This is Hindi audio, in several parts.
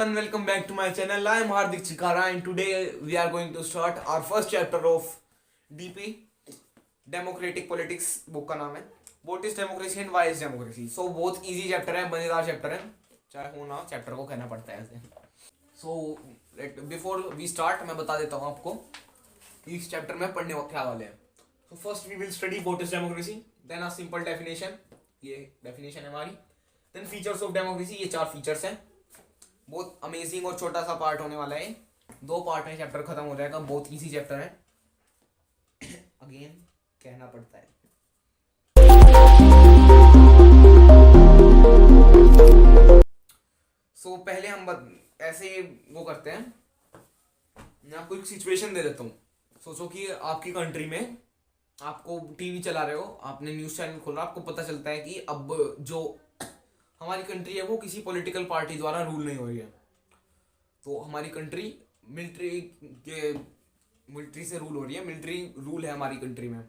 And welcome back to my channel. I am Hardik Chikara and today we are going to start our first chapter of DP Democratic Politics book का नाम है What is democracy and why is democracy. So बहुत easy chapter है, मजेदार chapter है, चाहे हो ना chapter को कहना पड़ता है ऐसे. So before we start मैं बता देता हूँ आपको कि इस chapter में पढ़ने वक्त क्या वाले हैं. So first we will study what is democracy, then a simple definition, ये definition है हमारी, then features of democracy, ये 4 features हैं. बहुत अमेजिंग और छोटा सा पार्ट होने वाला है, 2 पार्ट में चैप्टर खत्म हो जाएगा. बहुत इजी चैप्टर है, अगेन कहना पड़ता है. सो पहले हम ऐसे वो करते हैं, मैं आपको एक सिचुएशन दे देता हूँ. सोचो कि आपकी कंट्री में आपको टीवी चला रहे हो, आपने न्यूज़ चैनल खोला, आपको पता चलता है कि अब जो हमारी कंट्री है वो किसी पॉलिटिकल पार्टी द्वारा रूल नहीं हो रही है. तो हमारी कंट्री मिलिट्री से रूल हो रही है, मिलिट्री रूल है हमारी कंट्री में.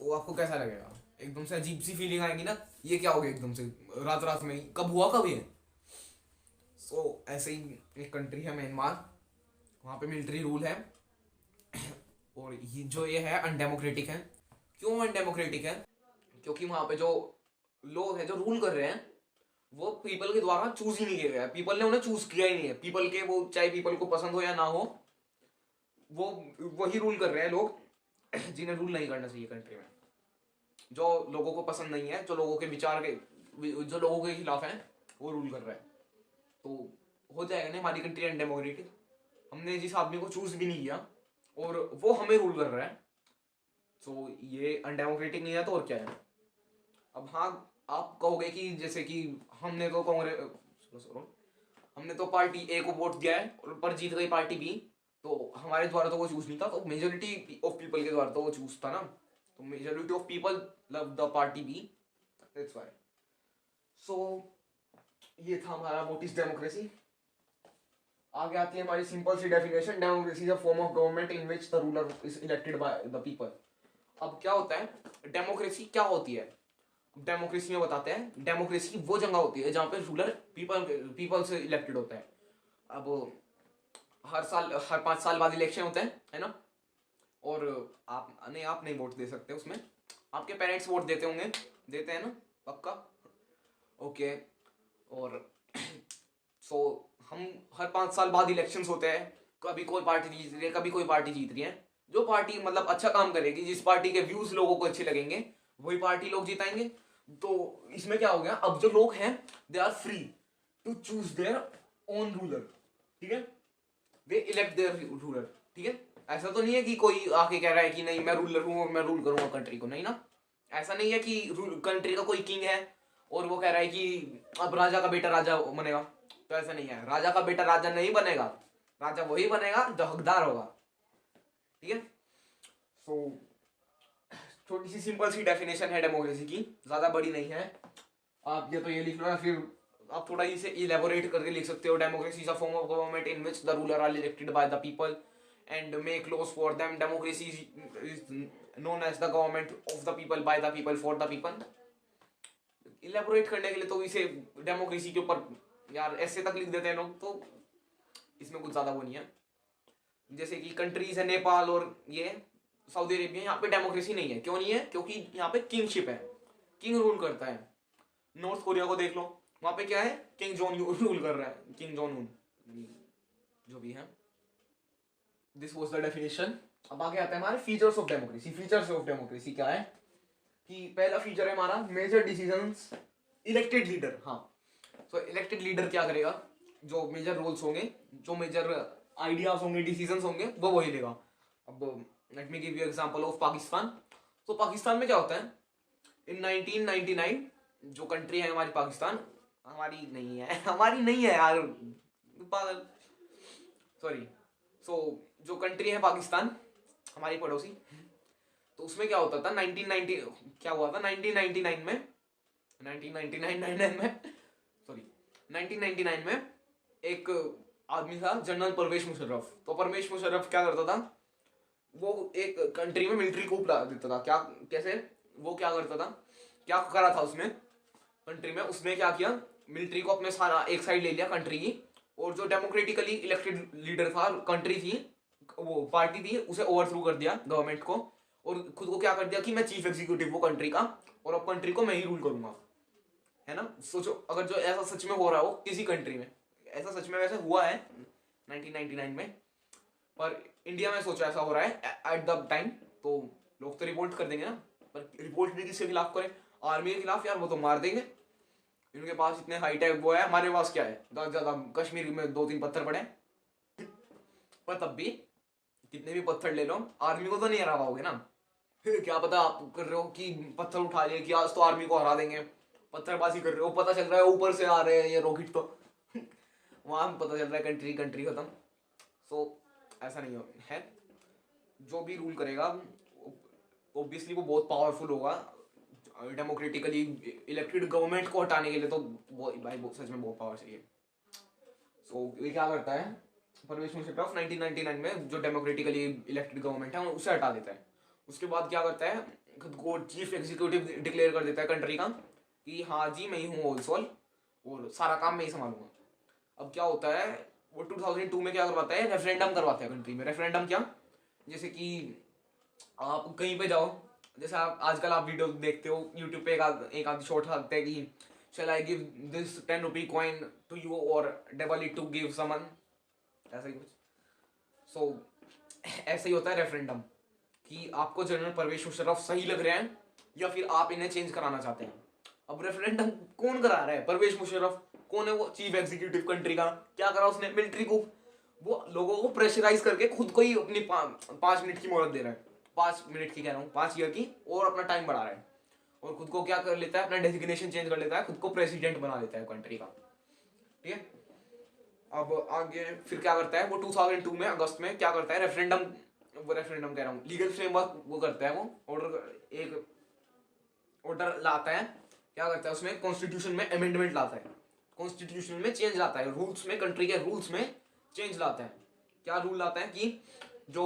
तो आपको कैसा लगेगा? एकदम से अजीब सी फीलिंग आएगी ना, ये क्या हो गया एकदम से रात रात में, कब हुआ कब ये. सो ऐसे ही एक कंट्री है म्यांमार, वहाँ पे मिलिट्री रूल है और ये है अनडेमोक्रेटिक है. क्यों अनडेमोक्रेटिक है? क्योंकि वहाँ पे जो लोग हैं जो रूल कर रहे हैं वो पीपल के द्वारा चूज ही नहीं किया गया है. पीपल ने उन्हें चूज किया ही नहीं है. पीपल के वो चाहे पीपल को पसंद हो या ना हो, वो वही रूल कर रहे हैं लोग जिन्हें रूल नहीं करना चाहिए कंट्री में. जो लोगों को पसंद नहीं है, जो लोगों के विचार के जो लोगों के खिलाफ है, वो रूल कर रहा है. तो हो जाएगा ना हमारी कंट्री अनडेमोक्रेटिक. हमने जिस आदमी को चूज भी नहीं किया और वो हमें रूल कर रहा है, तो ये अनडेमोक्रेटिक नहीं है तो और क्या है. अब हाँ, आप कहोगे कि जैसे कि हमने तो पार्टी ए को वोट दिया है और पर जीत गई पार्टी बी, तो हमारे द्वारा तो वो चूज नहीं था, तो मेजोरिटी ऑफ पीपल के द्वारा तो वो चूज था ना. तो majority of people love the party B, that's why. So ये था हमारा व्हाट इज डेमोक्रेसी. आगे आती है हमारी सिंपल सी definition. Democracy is a form of government in which the ruler is elected by the people. अब क्या होता है डेमोक्रेसी, क्या होती है डेमोक्रेसी में बताते हैं. डेमोक्रेसी वो जगह होती है जहाँ पे रूलर पीपल से इलेक्टेड होता है. अब हर 5 साल बाद इलेक्शन होते हैं, है ना. और आप नहीं वोट दे सकते उसमें, आपके पेरेंट्स वोट देते होंगे, देते हैं ना पक्का, ओके. और सो हम हर 5 साल बाद इलेक्शंस होते हैं. कभी कोई पार्टी जीत रही है, कभी कोई पार्टी जीत रही है. जो पार्टी मतलब अच्छा काम करेगी, जिस पार्टी के व्यूज लोगों को अच्छे लगेंगे, वही पार्टी लोग जिताएंगे. तो इसमें क्या हो गया, अब जो लोग हैं they are free to choose their own ruler. ठीक है, दे इलेक्ट देयर रूलर. ठीक है, ऐसा तो नहीं है कि कोई आके कह रहा है कि नहीं मैं रूलर हूं और मैं रूल करूंगा कंट्री को. नहीं ना, ऐसा नहीं है कि कंट्री का कोई किंग है और वो कह रहा है कि अब राजा का बेटा राजा बनेगा. तो ऐसा नहीं है, राजा का बेटा राजा नहीं बनेगा, राजा वही बनेगा जो हकदार होगा. ठीक है. सो छोटी सी सिंपल सी डेफिनेशन है डेमोक्रेसी की, ज्यादा बड़ी नहीं है. आप ये तो ये लिख लो या फिर आप थोड़ा इसे इलेबोरेट करके लिख सकते हो. Democracy is a form of government in which the ruler are elected by the people and make laws for them. Democracy is known as the government of the people by the people for the people. Elaborate करने के लिए तो इसे डेमोक्रेसी के ऊपर यार ऐसे तक लिख देते हैं लोग, तो इसमें कुछ ज्यादा वो नहीं है. जैसे कि कंट्रीज है नेपाल और ये सऊदी अरेबिया, यहाँ पे डेमोक्रेसी नहीं है. क्यों नहीं है? क्योंकि यहाँ पे किंगशिप है, किंग रूल करता है. नॉर्थ कोरिया को देख लो, वहां पे क्या है, किंग जोन रूल कर रहा है, किंग जोन उन जो भी है. This was the definition. अब आगे आता है हमारे features of democracy. Features of democracy क्या है कि पहला फीचर है हमारा मेजर डिसीजंस इलेक्टेड लीडर. हाँ, तो इलेक्टेड लीडर क्या करेगा, जो मेजर रोल्स होंगे, जो मेजर आइडियाज होंगे, डिसीजंस होंगे, वो वही लेगा. अब let me give you example of Pakistan. तो पाकिस्तान में क्या होता है, इन 1999 जो कंट्री है हमारी पाकिस्तान, हमारी नहीं है यार, पागल, सॉरी. सो जो कंट्री है पाकिस्तान हमारी पड़ोसी, तो उसमें क्या होता था 1990 क्या हुआ था 1999 में 1999 में एक आदमी था जनरल परवेज मुशर्रफ. तो परवेज मुशर्रफ क्या करता था, वो एक कंट्री में मिलिट्री कूप ला देता था. क्या कैसे वो क्या करता था, क्या करा था उसने कंट्री में, उसने क्या किया, मिलिट्री को अपने सारा एक साइड ले लिया कंट्री की और जो डेमोक्रेटिकली इलेक्टेड लीडर था, कंट्री थी, वो पार्टी थी, उसे ओवरथ्रो कर दिया गवर्नमेंट को, और खुद को क्या कर दिया कि मैं चीफ एग्जीक्यूटिव हूँ कंट्री का, और अब कंट्री को मैं ही रूल करूंगा, है ना। सोचो अगर जो ऐसा सच में हो रहा हो किसी कंट्री में, ऐसा सच में वैसे हुआ है 1999 में, पर इंडिया में सोचो ऐसा हो रहा है एट द टाइम, तो लोग तो रिपोर्ट कर देंगे ना। पर रिपोर्ट भी किसके खिलाफ करें? आर्मी के खिलाफ यार, वो तो मार देंगे। इनके पास इतने हाईटेक वो है, हमारे पास क्या है, ज्यादा ज्यादा कश्मीर में 2-3 पत्थर पड़े, पर तब भी कितने भी पत्थर ले लो, आर्मी को तो नहीं हरा पाओगे ना। क्या पता आप कर रहे हो कि पत्थर उठा लिए कि आज तो आर्मी को हरा देंगे, पत्थरबाजी कर रहे हो, पता चल रहा है ऊपर से आ रहे हैं ये रॉकेट, तो वहां पता चल रहा है कंट्री कंट्री खत्म। सो ऐसा नहीं है, जो भी रूल करेगा ऑब्वियसली वो बहुत पावरफुल होगा। डेमोक्रेटिकली इलेक्टेड गवर्नमेंट को हटाने के लिए तो भाई सच में बहुत पावर चाहिए। सो ये क्या करता है, परवेज मुशर्रफ 1999 में जो डेमोक्रेटिकली इलेक्टेड गवर्नमेंट है उसे हटा देता है। उसके बाद क्या करता है, खुद को चीफ एग्जीक्यूटिव डिक्लेयर कर देता है कंट्री का कि हाँ जी मैं ही हूँ होल सोल, और सारा काम मैं ही संभालूंगा। अब क्या होता है, वो 2002 में क्या करवाता है, रेफरेंडम करवाता है कंट्री में। रेफरेंडम क्या, जैसे कि आप कहीं पे जाओ, जैसे आप आजकल आप वीडियो देखते हो यूट्यूब पे, एक आध शॉर्ट आते हैं कि shall I give this 10 rupee coin to you और double it to give someone, ऐसा ही कुछ। सो ऐसा ही होता है रेफरेंडम, कि आपको जनरल परवेज मुशर्रफ सही लग रहे हैं या फिर आप इन्हें चेंज कराना चाहते हैं। अब रेफरेंडम कौन करा रहा है? परवेज मुशर्रफ। कौन है वो? चीफ एग्जीक्यूटिव कंट्री का। क्या करा उसने? मिलिट्री को, वो लोगों को प्रेशराइज करके खुद को ही अपनी 5 मिनट की मोहलत दे रहा है, 5 मिनट की कह रहा हूँ, 5 ईयर की, और अपना टाइम बढ़ा रहा है, और खुद को क्या कर लेता है, अपना डेजिग्नेशन चेंज कर लेता है, खुद को प्रेसिडेंट बना लेता है कंट्री का। ठीक है, अब आगे फिर क्या करता है वो 2002 में अगस्त में क्या करता है, रेफरेंडम कह रहा हूँ, लीगल फ्रेमवर्क वो करता है, वो एक ऑर्डर लाता है। क्या करता है उसमें, कॉन्स्टिट्यूशन में अमेंडमेंट लाता है, कॉन्स्टिट्यूशन में चेंज लाता है, रूल्स में, कंट्री के रूल्स में चेंज लाता है। क्या रूल लाता है कि जो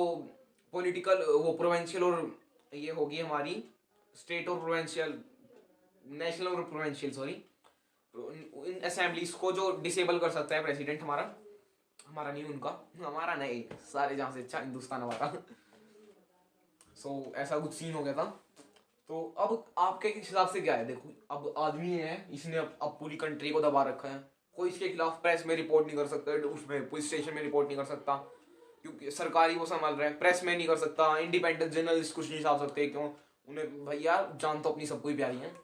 पॉलिटिकल वो प्रोविंशियल और ये होगी हमारी स्टेट और प्रोविंशियल, नेशनल और प्रोविंशियल सॉरी, इन असेंबलीज को जो डिसेबल कर सकता है प्रेसिडेंट, हमारा नहीं, उनका, हमारा नहीं, सारे जहां से अच्छा हिंदुस्तान हमारा। सो ऐसा कुछ सीन हो गया था। तो अब आपके हिसाब से क्या है? देखो अब आदमी है, इसने अब पूरी कंट्री को दबा रखा है, कोई इसके खिलाफ प्रेस में रिपोर्ट नहीं कर सकता, उसमें पुलिस स्टेशन में रिपोर्ट नहीं कर सकता, क्योंकि सरकारी वो संभाल रहे हैं, प्रेस में नहीं कर सकता, इंडिपेंडेंट जर्नलिस्ट कुछ नहीं छाप सकते, क्यों? उन्हें भैया जान तो अपनी सबको ही प्यारी है,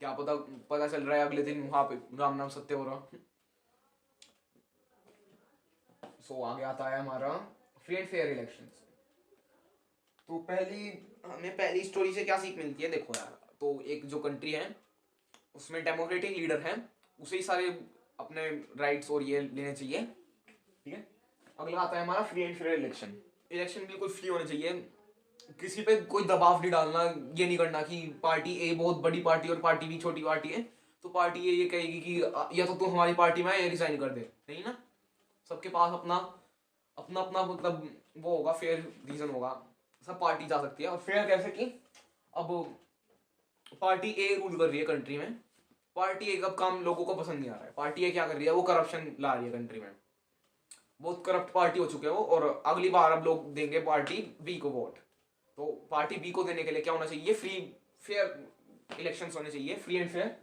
क्या पता चल रहा है अगले दिन वहां पे राम नाम सत्य हो रहा। सो आगे आता है हमारा फ्री एंड फेयर इलेक्शंस। तो हमें पहली स्टोरी से क्या सीख मिलती है? देखो यार, तो एक जो कंट्री है उसमें डेमोक्रेटिक लीडर है, उसे ही सारे अपने राइट्स और ये लेने चाहिए। ठीक है, अगला आता है हमारा free and fair election. Election बिल्कुल फ्री होने चाहिए, किसी पे कोई दबाव नहीं डालना, ये नहीं करना कि पार्टी ए बहुत बड़ी पार्टी और पार्टी बी छोटी पार्टी है, तो पार्टी ए ये कहेगी कि या तो तुम हमारी पार्टी में या रिजाइन कर दे, नहीं ना। सबके पास अपना अपना अपना मतलब वो होगा, फेयर रीजन होगा, सब पार्टी जा सकती है। और फेयर कैसे कि अब पार्टी ए रूल कर रही है कंट्री में, पार्टी ए का काम लोगों को पसंद नहीं आ रहा है, पार्टी ए क्या कर रही है, वो करप्शन ला रही है कंट्री में, बहुत करप्ट पार्टी हो चुके हैं वो, और अगली बार अब लोग देंगे पार्टी बी को वोट। तो पार्टी बी को देने के लिए क्या होना चाहिए, फ्री फेयर इलेक्शंस होने चाहिए, फ्री एंड फेयर,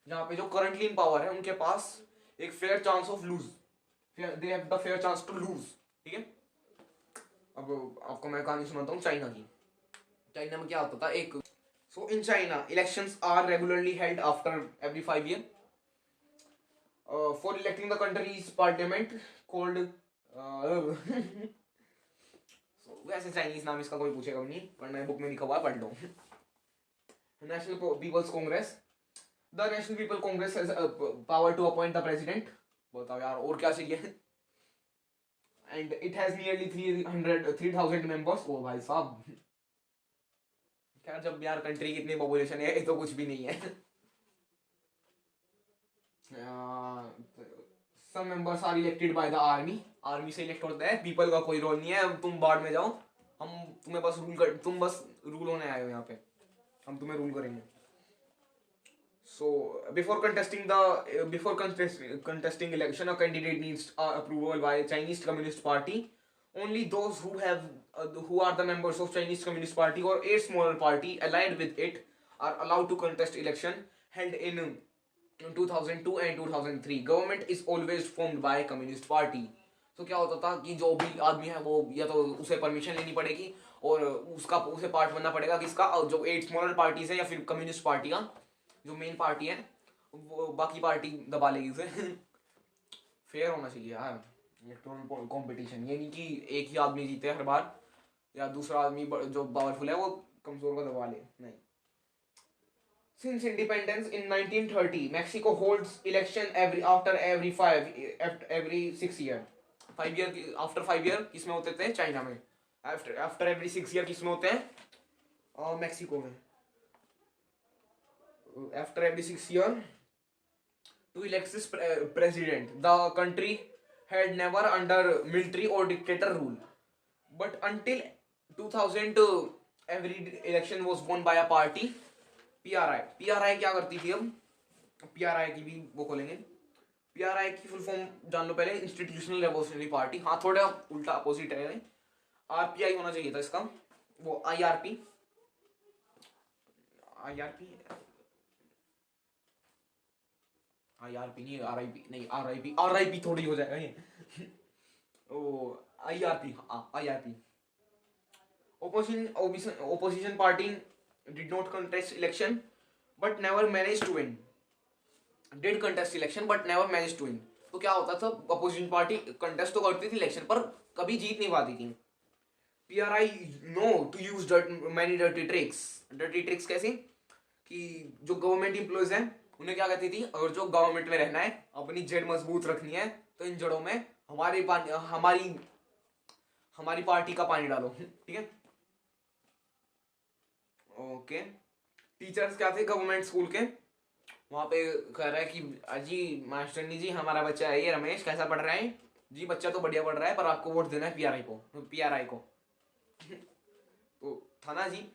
जहाँ पे जो करंटली इन पावर है उनके पास एक fair chance of lose, they have the fair chance to lose. ठीक है, अब आपको मैं कहानी सुनाता हूँ चाइना की। चाइना में क्या होता था, एक so in China elections are regularly held after every 5 year for electing the country's parliament called वैसे चाइनीज नाम इसका कोई पूछेगा नहीं, पढ़ना बुक में लिखा हुआ है, पढ़ लो। National people's congress, the national people congress has power to appoint the president. बताओ यार और क्या चाहिए। And it has nearly 3,000 members. ओ भाई साहब, क्या जब यार कंट्री की इतनी पॉपुलेशन है, ये तो कुछ भी नहीं है। some members are elected by the army, army से इलेक्ट होता है, पीपल का कोई रोल नहीं है, तुम बाढ़ में जाओ, हम तुम्हें तुम बस रूल होने आए हो यहाँ पे, हम तुम्हें रूल करेंगे। So before contesting election, a candidate needs approval by Chinese Communist Party. Only those who are the members of Chinese Communist Party or a smaller party allied with it are allowed to contest election held in 2002 and 2003. Government is always formed by Communist Party. तो क्या होता था कि जो भी आदमी है वो या तो उसे परमिशन लेनी पड़ेगी और उसे पार्ट बनना पड़ेगा किसका, जो 8 स्मॉलर पार्टीज है या फिर कम्युनिस्ट पार्टी का जो मेन पार्टी है वो बाकी पार्टी दबा लेगी उसे। फेयर होना चाहिए यार इलेक्टोरल कंपटीशन, ये नहीं कि एक ही आदमी जीते हर बार या दूसरा आदमी जो पावरफुल है वो कमजोर को दबा ले, नहीं। Since independence in 1930, Mexico holds election after every 6 year. 5 year after 5 year किसमें होते थे? चाइना में। After every 6 year किसमें होते हैं? मैक्सिको में। After every 6 year to elect this president. The country had never under military or dictator rule, but until 2000 every election was won by a party. PRI क्या करती थी? अब PRI की भी वो खोलेंगे। PRI की फुल फॉर्म जान लो पहले, इंस्टीट्यूशनल रेवोल्यूशनरी पार्टी। हाँ थोड़ा उल्टा अपोजिट है, RPI होना चाहिए था इसका, वो IRP नहीं, RIP थोड़ी हो जाएगा ये। ओ IRP। Opposition party did not contest election but never managed to win. Did contest election but never managed to win. तो क्या होता था? अपोजिशन पार्टी कंटेस्ट तो करती थी इलेक्शन पर कभी जीत नहीं पाती थी। PRI know to use many dirty tricks. Dirty tricks कैसे? कि जो गवर्नमेंट एम्प्लॉयज हैं उन्हें क्या कहती थी, अगर जो गवर्नमेंट में रहना है, अपनी जड़ मजबूत रखनी है, तो इन जड़ों में हमारी पार्टी का पानी डालो, ठीक है। ओके। टीचर्स क्या थे गवर्नमेंट स्कूल के, वहां पे कह रहा है कि अजी मास्टरनी जी हमारा बच्चा है ये रमेश कैसा पढ़ रहा है जी, बच्चा तो बढ़िया पढ़ रहा है पर आपको वोट देना है PRI को। तो था ना जी।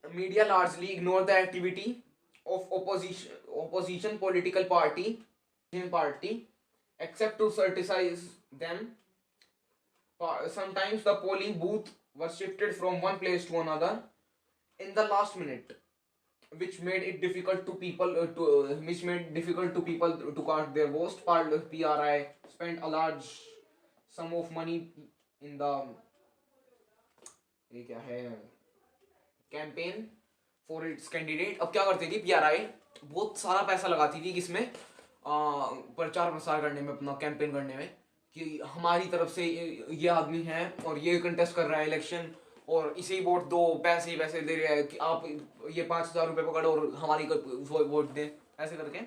Media largely ignore the activity of opposition political party except to criticize them. Sometimes the polling booth was shifted from one place to another in the last minute, which made it difficult to people to cast their votes. PRI spent a large sum of money in the campaign for its candidate. अब क्या करती थी PRI? बहुत सारा पैसा लगाती थी किसमें? प्रचार प्रसार करने में, अपना कैंपेन करने में, कि हमारी तरफ से ये आदमी है और ये कंटेस्ट कर रहा है इलेक्शन और इसे ही वोट दो, पैसे दे रहे हैं कि आप ये 5,000 रुपये पकड़ो और हमारी वोट दें, ऐसे करके।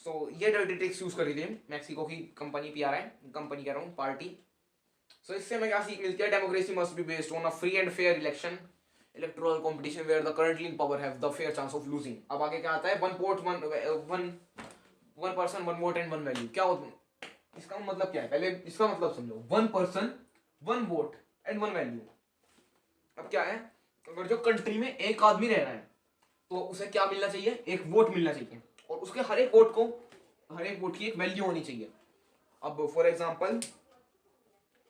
सो ये डर्टी ट्रिक्स यूज करी थी मैक्सिको की कंपनी PRI, कंपनी कह रहा हूँ, पार्टी। सो इससे हमें क्या सीख मिलती है? Democracy must be based on a free and fair election, electoral competition where the currently in power have the fair chance of losing. अब आगे क्या आता है? one person one vote and one value। क्या होता है इसका मतलब? क्या है पहले इसका मतलब समझो। one person one vote and one value। अब क्या है? अगर जो कंट्री में एक आदमी रह रहा है तो उसे क्या मिलना चाहिए? एक वोट मिलना चाहिए और उसके हर एक वोट की एक वैल्यू होनी चाहिए। अब फॉर एग्जाम्पल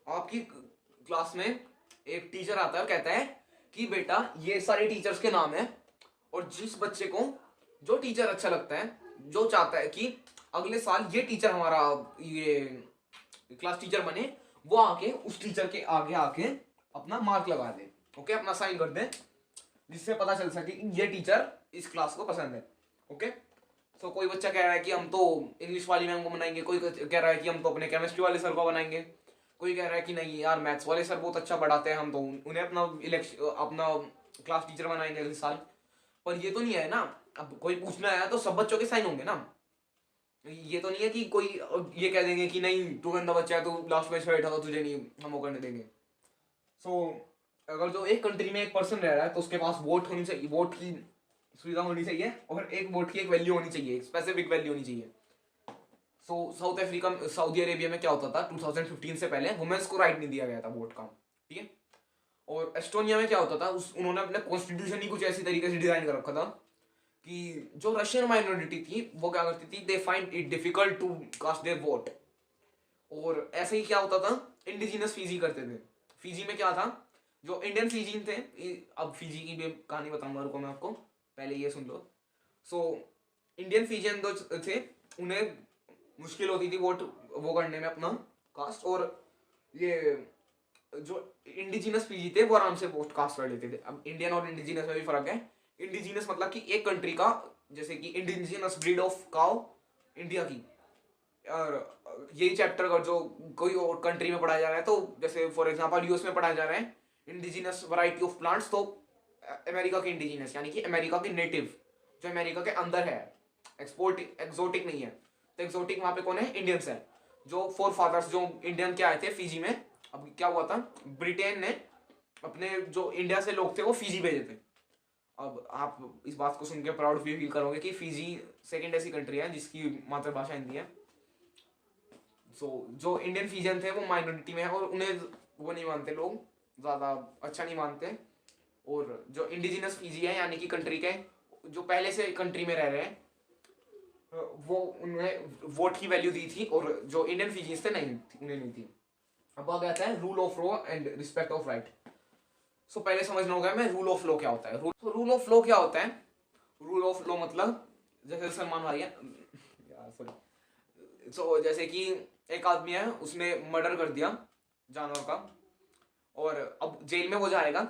आपकी क्लास में एक टीचर आता है और कहता है कि बेटा ये सारे टीचर्स के नाम है और जिस बच्चे को जो टीचर अच्छा लगता है, जो चाहता है कि अगले साल ये टीचर हमारा ये क्लास टीचर बने, वो आके उस टीचर के आगे आके अपना मार्क लगा दे, ओके, अपना साइन कर दे, जिससे पता चल सके कि ये टीचर इस क्लास को पसंद है, ओके। तो कोई बच्चा कह रहा है कि हम तो इंग्लिश वाली मैम को बनाएंगे, कोई कह रहा है कि हम तो अपने केमिस्ट्री वाले सर को बनाएंगे, कोई कह रहा है कि नहीं यार मैथ्स वाले सर बहुत अच्छा पढ़ाते हैं, हम तो उन्हें अपना क्लास टीचर बनाएंगे अगले साल। पर ये तो नहीं है ना, अब कोई पूछना आया तो सब बच्चों के साइन होंगे ना। ये तो नहीं है कि कोई ये कह देंगे कि नहीं तू गंदा बच्चा है, तू लास्ट बेंच पे बैठा था, तुझे नहीं हम वो करने देंगे। सो अगर जो एक कंट्री में एक पर्सन रह रहा है तो उसके पास वोट होनी चाहिए, वोट की सुविधा होनी चाहिए और एक वोट की एक वैल्यू होनी चाहिए, एक स्पेसिफिक वैल्यू होनी चाहिए। सो सऊदी अरेबिया में क्या होता था 2015 से पहले वुमेन्स को राइट नहीं दिया गया था वोट का, ठीक है। और एस्टोनिया में क्या होता था, उन्होंने अपना कॉन्स्टिट्यूशन ही कुछ ऐसी तरीके से डिजाइन कर रखा था कि जो रशियन माइनॉरिटी थी वो क्या करती थी, they find it difficult to cast their vote. और ऐसे ही क्या होता था, इंडिजिनस फीजी करते थे। फीजी में क्या था, जो इंडियन फीजीन थे, अब फीजी की भी कहानी बताऊंगा, रुको मैं आपको, पहले ये सुन लो। सो इंडियन फीजियन जो थे उन्हें मुश्किल होती थी वोट वो करने में अपना कास्ट, और ये जो इंडिजिनस फीजी थे वो आराम से वोट कास्ट कर लेते थे। अब इंडियन और इंडिजिनस में भी फर्क है। इंडिजिनस मतलब कि एक कंट्री का, जैसे कि indigenous breed of cow India की, और यही चैप्टर अगर जो कोई और कंट्री में पढ़ाया जा रहा है, तो जैसे फॉर एग्जांपल यूएस में पढ़ाया जा रहा है इंडिजिनस वैरायटी ऑफ प्लांट्स, तो अमेरिका के इंडिजिनस यानी कि अमेरिका के नेटिव जो अमेरिका के अंदर है, एक्सपोर्ट एक्सोटिक नहीं है। तो एक्सोटिक वहां पे कौन है, इंडियंस है। जो फोर फादर्स जो इंडियन के आए थे फीजी में, अब क्या हुआ था, ब्रिटेन ने अपने जो इंडिया से लोग थे वो फीजी भेजे थे। अब आप इस बात को सुन के प्राउड फील करोगे कि फीजी सेकंड ऐसी कंट्री है जिसकी मातृभाषा हिंदी है। सो जो इंडियन फीजियन थे वो माइनॉरिटी में है, और उन्हें वो नहीं मानते लोग, ज़्यादा अच्छा नहीं मानते। और जो इंडिजिनस फीजी है यानी कि कंट्री के जो पहले से कंट्री में रह रहे हैं, वो उन्हें वोट की वैल्यू दी थी, और जो इंडियन फीजीज थे नहीं, उन्हें नहीं थी। अब आ गया है rule of law and respect of right. So पहले समझना होगा मैं रूल ऑफ लॉ क्या होता है। रूल ऑफ लॉ क्या होता है, रूल ऑफ लॉ मतलब जैसे सलमान भाई है यार सॉरी, सो जैसे कि एक आदमी है उसने मर्डर कर दिया जानवर का, और अब जेल में वो जाएगा।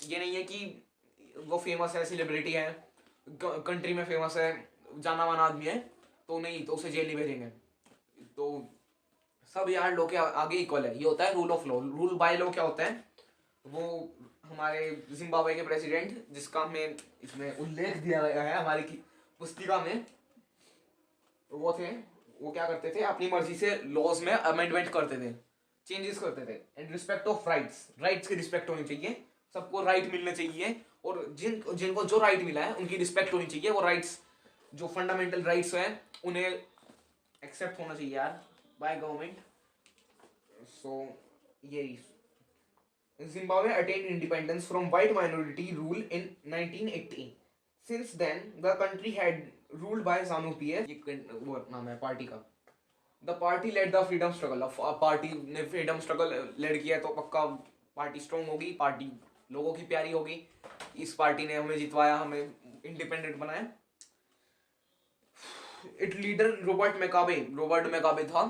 ये नहीं है कि वो फेमस है, सेलिब्रिटी है, कंट्री में फेमस है, जाना माना आदमी है, तो नहीं, तो उसे जेल नहीं भेजेंगे। तो सब यार लॉ के आगे इक्वल है, ये होता है rule of law. Rule by law क्या होता है, वो हमारे जिम्बाब्वे के प्रेसिडेंट, जिसका हमें इसमें उल्लेख दिया गया है हमारी पुस्तिका में, वो थे, वो क्या करते थे, अपनी मर्जी से लॉज में अमेंडमेंट करते थे, चेंजेस करते थे। And respect of rights, rights की रिस्पेक्ट होनी चाहिए, सबको राइट मिलने चाहिए, और जिनको जो राइट मिला है उनकी रिस्पेक्ट होनी चाहिए। वो राइट्स जो फंडामेंटल राइट्स हैं उन्हें एक्सेप्ट होना चाहिए यार बाय गवर्नमेंट। सो यही Zimbabwe attained independence from white minority rule in 1980. Since then, the country had ruled by ZANU-PF, ये वो नाम है पार्टी का। The party led the freedom struggle. अब पार्टी ने freedom struggle led किया तो पक्का पार्टी स्ट्रॉन्ग होगी, पार्टी लोगों की प्यारी होगी। इस पार्टी ने हमें जितवाया, हमें इंडिपेंडेंट बनाया। इट लीडर रॉबर्ट मैकाबे था।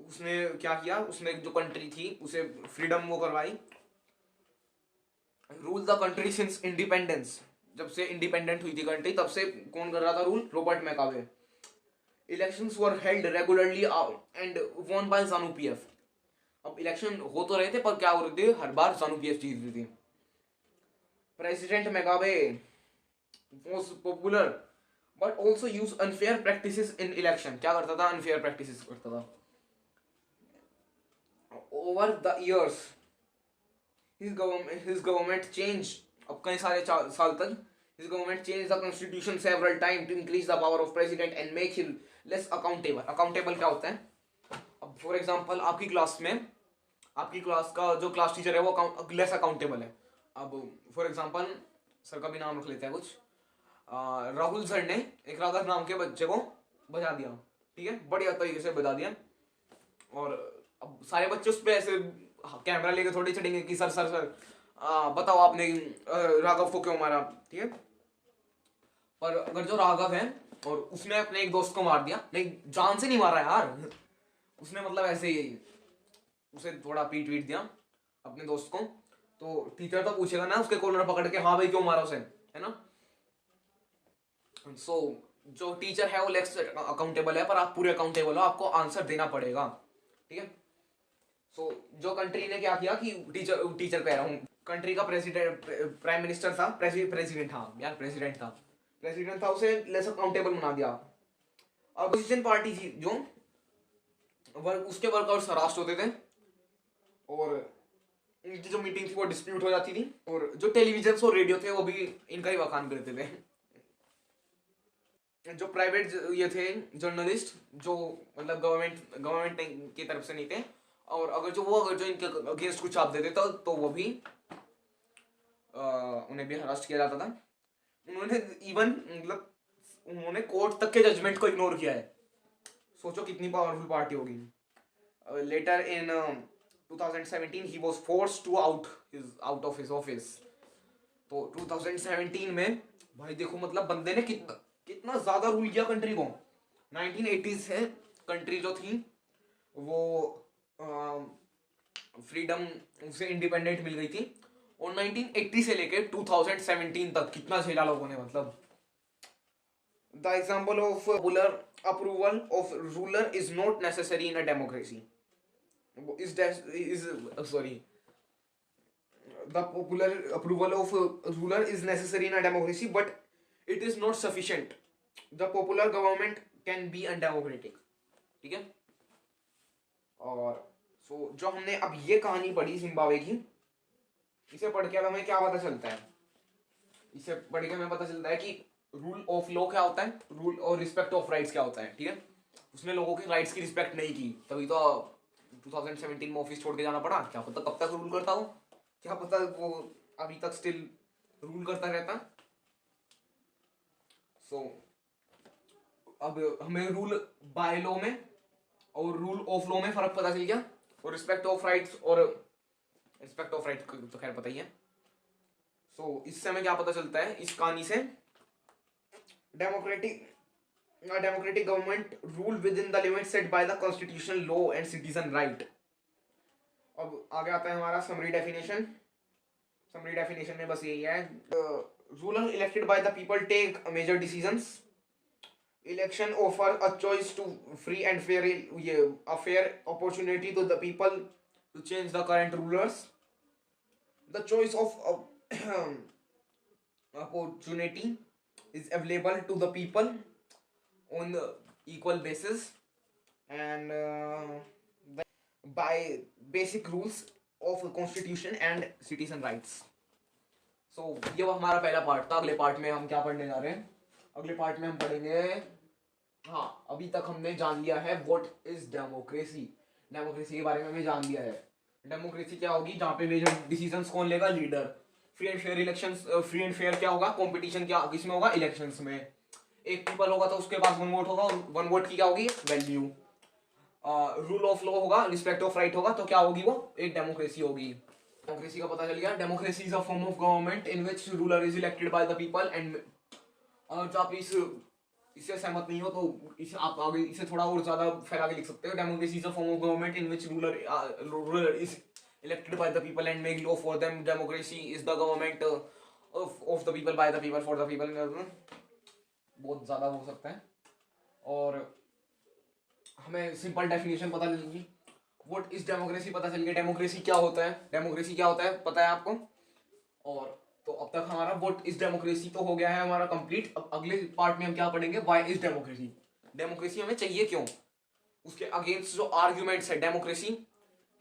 उसने क्या किया, उसने जो कंट्री थी उसे फ्रीडम वो करवाई। Rule the country since independence, जब से इंडिपेंडेंट हुई थी कंट्री तब से कौन कर रहा था rule, Robert Mugabe. Elections were held regularly and won by ZANU-PF। अब इलेक्शन हो तो रहे थे पर क्या हो रहे थे, हर बार ZANU-PF जीत रही थी। President Mugabe was popular but also use unfair practices in election. क्या करता था, अनफेयर प्रैक्टिसेस करता था। Over the years his government changed, अब कई सारे साल तक his government changed the constitution several times to increase the power of president and make him less accountable. accountable क्या होता है, अब फॉर एग्जांपल आपकी क्लास में, आपकी क्लास का जो क्लास टीचर है वो लेस अकाउंटेबल है। अब फॉर एग्जांपल सर का भी नाम रख लेते हैं कुछ, राहुल सर ने एक राघव नाम के बच्चे को बजा दिया, ठीक है, बढ़िया तरीके से बजा दिया, और अब सारे बच्चे उस पर ऐसे कैमरा लेके थोड़ी चढ़ेंगे कि सर सर सर बताओ आपने राघव को क्यों मारा, ठीक है। पर अगर जो राघव है और उसने अपने एक दोस्त को मार दिया, नहीं जान से नहीं मारा यार, उसने मतलब ऐसे ही उसे थोड़ा पीट पीट दिया अपने दोस्त को, तो टीचर तो पूछेगा ना उसके कॉलर पकड़ के, हाँ भाई क्यों मारा उसे, है ना। सो जो टीचर है वो लेस अकाउंटेबल है, पर आप पूरे अकाउंटेबल हो, आपको आंसर देना पड़ेगा, ठीक है। सो जो कंट्री ने क्या किया कि टीचर कह रहा हूँ, कंट्री का प्रेसिडेंट, प्राइम मिनिस्टर था, प्रेसिडेंट हाँ यार, प्रेसिडेंट था, उसे लेस अकाउंटेबल बना दिया। अपोजिशन पार्टी थी जो उसके वर्कआउट्स हरास्ट होते थे, और इनकी जो मीटिंग थी वो डिस्प्यूट हो जाती थी, और जो टेलीविजन और रेडियो थे वो भी इनका ही बखान करते थे। जो प्राइवेट ये थे जर्नलिस्ट, जो मतलब गवर्नमेंट की तरफ से नहीं थे, और अगर जो इनके अगेंस्ट कुछ छाप देते तो वो भी उन्हें भी हरास्ट किया जाता था। उन्होंने इवन मतलब उन्होंने कोर्ट तक के जजमेंट को इग्नोर किया है। सोचो कितनी पावरफुल पार्टी होगी। लेटर इन 2017 ही was forced to out of his office. तो 2017 में भाई देखो मतलब बंदे ने कितना कितना ज्यादा रूल किया कंट्री को। 1980 से कंट्री जो थी वो फ्रीडम से इंडिपेंडेंट मिल गई थी, और 1980 से लेके 2017 तक कितना झेला लोगों ने। मतलब the example of popular approval of ruler is not necessary in a democracy. The popular approval of a ruler is necessary in a democracy, but it is not sufficient. The popular government can be undemocratic. ठीक है। और जो हमने अब ये कहानी पढ़ी जिम्बाब्वे की, इसे पढ़ के अब हमें क्या पता चलता है? इसे पढ़ के हमें पता चलता है कि रूल ऑफ लॉ क्या होता है, रूल और रिस्पेक्ट ऑफ राइट्स क्या होता है। ठीक है। उसने लोगों के राइट्स की रिस्पेक्ट नहीं की, तभी तो 2017 में ऑफिस छोड़ के जाना पड़ा। क्या पता कब तक रूल करता हो, क्या पता वो अभी तक स्टिल रूल करता रहता। अब हमें रूल बाय लॉ में और रूल ऑफ लॉ में फर्क पता चल गया, और रिस्पेक्ट ऑफ राइट्स तो खैर पता ही है। इससे हमें क्या पता चलता है इस कहानी से? Democratic government rule with in the limit set by the constitutional law and citizen right. अब आगे आता है हमारा समरी डेफिनेशन में बस यही है, ruler elected by the people take major decisions. Election offer a choice to free and fair opportunity to the people to change the current rulers. The choice of opportunity is available to the people on the equal basis and by basic rules of constitution and citizen rights. ये वो हमारा पहला पार्ट था। अगले पार्ट में हम क्या पढ़ने जा रहे हैं? अगले पार्ट में हम पढ़ेंगे, हाँ अभी तक हमने जान लिया है व्हाट इज डेमोक्रेसी। डेमोक्रेसी के बारे में हमें जान लिया है। डेमोक्रेसी क्या होगी? जहाँ पे मेजर डिसीजंस कौन लेगा? Leader. Free and fair elections, free and fair क्या होगा? कंपटीशन क्या किसमें होगा? इलेक्शंस में। एक पीपल होगा तो उसके पास वन वोट होगा, वन वोट की क्या होगी? वैल्यू। रूल ऑफ लॉ होगा, रिस्पेक्ट ऑफ राइट होगा, तो क्या होगी वो? एक डेमोक्रेसी होगी। डेमोक्रेसी का पता चल गया। Democracy is a form of government in which ruler is elected by the people and जो आप इससे सहमत नहीं हो तो इसे आप आगे इसे थोड़ा और ज्यादा फैला के लिख सकते हो। Democracy is a form of government in which ruler is elected by the people and make law for them. Democracy is the government of the people, by the people, for the people. बहुत ज़्यादा हो सकता है। और हमें सिंपल डेफिनेशन पता चलेगी। व्हाट इज डेमोक्रेसी पता चल गया। डेमोक्रेसी क्या होता है? डेमोक्रेसी क्या होता है पता है आपको? और तो अब तक हमारा व्हाट इज डेमोक्रेसी तो हो गया है हमारा कंप्लीट। अब अगले पार्ट में हम क्या पढ़ेंगे? Why is democracy. डेमोक्रेसी हमें चाहिए क्यों? उसके अगेंस्ट जो आर्ग्यूमेंट्स है, डेमोक्रेसी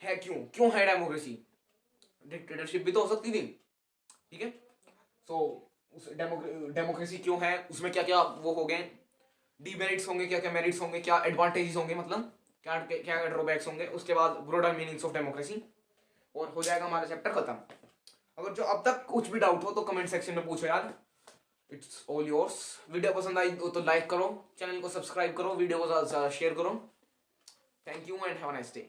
है क्यों है डेमोक्रेसी? डिक्टेटरशिप भी तो हो सकती थी। ठीक है। उस डेमोक्रेसी क्यों है, उसमें क्या क्या वो हो गए, डीमेरिट्स होंगे, क्या क्या मेरिट्स होंगे, क्या एडवांटेजेस होंगे, मतलब क्या क्या ड्रॉबैक्स होंगे। उसके बाद ब्रॉडर मीनिंग्स ऑफ डेमोक्रेसी, और हो जाएगा हमारा चैप्टर खत्म। अगर जो अब तक कुछ भी डाउट हो तो कमेंट सेक्शन में पूछो यार। It's all yours. वीडियो पसंद आई तो लाइक करो, चैनल को सब्सक्राइब करो, वीडियो को ज़्यादा से ज़्यादा शेयर करो। Thank you and have a nice day.